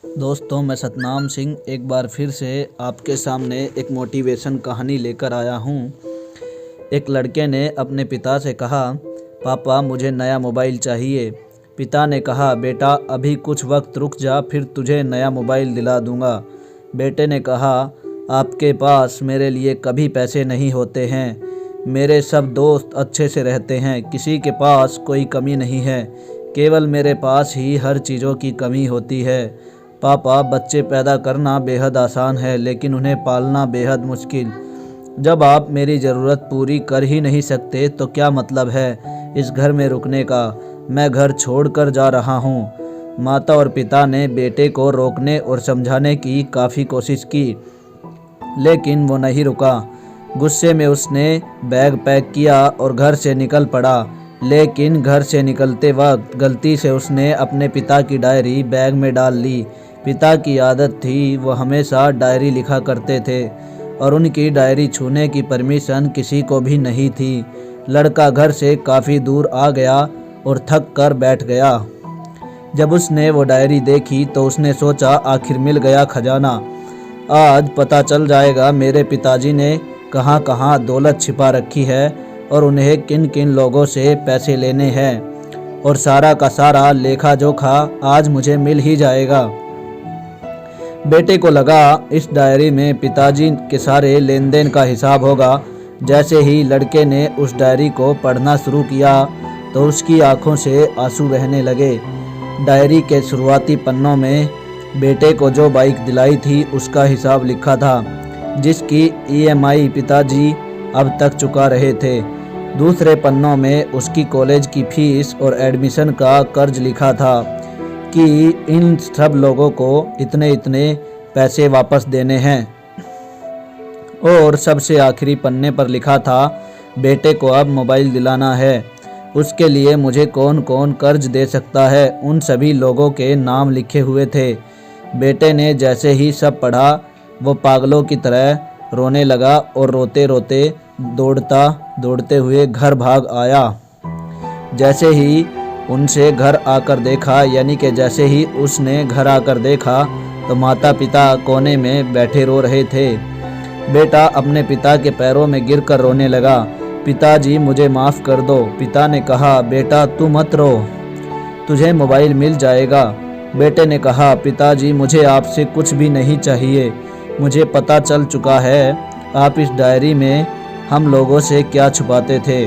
दोस्तों, मैं सतनाम सिंह एक बार फिर से आपके सामने एक मोटिवेशन कहानी लेकर आया हूँ। एक लड़के ने अपने पिता से कहा, पापा मुझे नया मोबाइल चाहिए। पिता ने कहा, बेटा अभी कुछ वक्त रुक जा, फिर तुझे नया मोबाइल दिला दूँगा। बेटे ने कहा, आपके पास मेरे लिए कभी पैसे नहीं होते हैं। मेरे सब दोस्त अच्छे से रहते हैं, किसी के पास कोई कमी नहीं है, केवल मेरे पास ही हर चीज़ों की कमी होती है। पापा, बच्चे पैदा करना बेहद आसान है, लेकिन उन्हें पालना बेहद मुश्किल। जब आप मेरी ज़रूरत पूरी कर ही नहीं सकते तो क्या मतलब है इस घर में रुकने का। मैं घर छोड़कर जा रहा हूँ। माता और पिता ने बेटे को रोकने और समझाने की काफ़ी कोशिश की, लेकिन वो नहीं रुका। गुस्से में उसने बैग पैक किया और घर से निकल पड़ा। लेकिन घर से निकलते वक्त गलती से उसने अपने पिता की डायरी बैग में डाल ली। पिता की आदत थी, वो हमेशा डायरी लिखा करते थे और उनकी डायरी छूने की परमिशन किसी को भी नहीं थी। लड़का घर से काफ़ी दूर आ गया और थक कर बैठ गया। जब उसने वो डायरी देखी तो उसने सोचा, आखिर मिल गया खजाना। आज पता चल जाएगा मेरे पिताजी ने कहाँ कहाँ दौलत छिपा रखी है और उन्हें किन किन लोगों से पैसे लेने हैं, और सारा का सारा लेखा जोखा आज मुझे मिल ही जाएगा। बेटे को लगा इस डायरी में पिताजी के सारे लेन देन का हिसाब होगा। जैसे ही लड़के ने उस डायरी को पढ़ना शुरू किया तो उसकी आंखों से आंसू बहने लगे। डायरी के शुरुआती पन्नों में बेटे को जो बाइक दिलाई थी उसका हिसाब लिखा था, जिसकी EMI पिताजी अब तक चुका रहे थे। दूसरे पन्नों में उसकी कॉलेज की फीस और एडमिशन का कर्ज लिखा था कि इन सब लोगों को इतने इतने पैसे वापस देने हैं। और सबसे आखिरी पन्ने पर लिखा था, बेटे को अब मोबाइल दिलाना है, उसके लिए मुझे कौन कौन कर्ज दे सकता है, उन सभी लोगों के नाम लिखे हुए थे। बेटे ने जैसे ही सब पढ़ा वो पागलों की तरह रोने लगा और रोते रोते दौड़ते हुए घर भाग आया। जैसे ही उनसे घर आकर देखा, यानी कि जैसे ही उसने घर आकर देखा तो माता पिता कोने में बैठे रो रहे थे। बेटा अपने पिता के पैरों में गिरकर रोने लगा, पिताजी मुझे माफ़ कर दो। पिता ने कहा, बेटा तू मत रो, तुझे मोबाइल मिल जाएगा। बेटे ने कहा, पिताजी मुझे आपसे कुछ भी नहीं चाहिए, मुझे पता चल चुका है आप इस डायरी में हम लोगों से क्या छुपाते थे।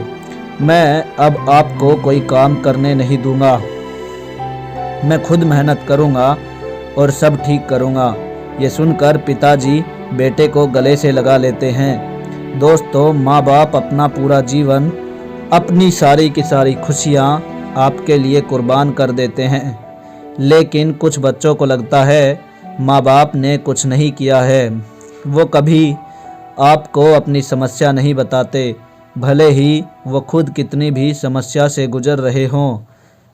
मैं अब आपको कोई काम करने नहीं दूंगा, मैं खुद मेहनत करूंगा और सब ठीक करूंगा। ये सुनकर पिताजी बेटे को गले से लगा लेते हैं। दोस्तों, माँ बाप अपना पूरा जीवन, अपनी सारी की सारी खुशियाँ आपके लिए कुर्बान कर देते हैं, लेकिन कुछ बच्चों को लगता है माँ बाप ने कुछ नहीं किया है। वो कभी आपको अपनी समस्या नहीं बताते, भले ही वो खुद कितनी भी समस्या से गुजर रहे हों।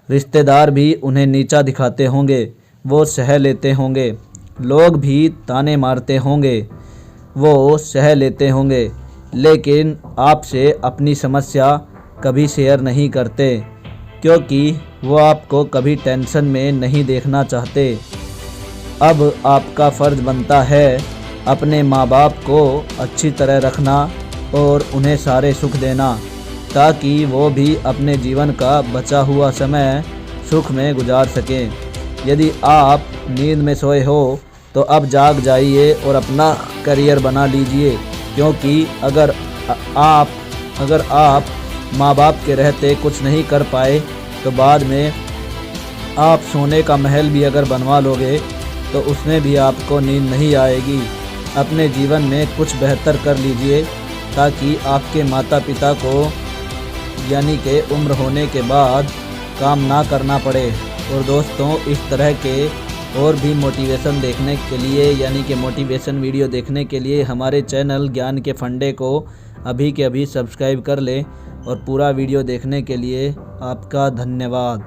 रिश्तेदार भी उन्हें नीचा दिखाते होंगे, वो सह लेते होंगे। लोग भी ताने मारते होंगे, वो सह लेते होंगे, लेकिन आपसे अपनी समस्या कभी शेयर नहीं करते, क्योंकि वो आपको कभी टेंशन में नहीं देखना चाहते। अब आपका फ़र्ज़ बनता है अपने माँ बाप को अच्छी तरह रखना और उन्हें सारे सुख देना, ताकि वो भी अपने जीवन का बचा हुआ समय सुख में गुजार सकें। यदि आप नींद में सोए हो तो अब जाग जाइए और अपना करियर बना लीजिए, क्योंकि अगर आप माँ बाप के रहते कुछ नहीं कर पाए तो बाद में आप सोने का महल भी अगर बनवा लोगे तो उसमें भी आपको नींद नहीं आएगी। अपने जीवन में कुछ बेहतर कर लीजिए, ताकि आपके माता पिता को यानी कि उम्र होने के बाद काम ना करना पड़े। और दोस्तों, इस तरह के और भी मोटिवेशन देखने के लिए, यानी कि मोटिवेशन वीडियो देखने के लिए हमारे चैनल ज्ञान के फंडे को अभी के अभी सब्सक्राइब कर लें। और पूरा वीडियो देखने के लिए आपका धन्यवाद।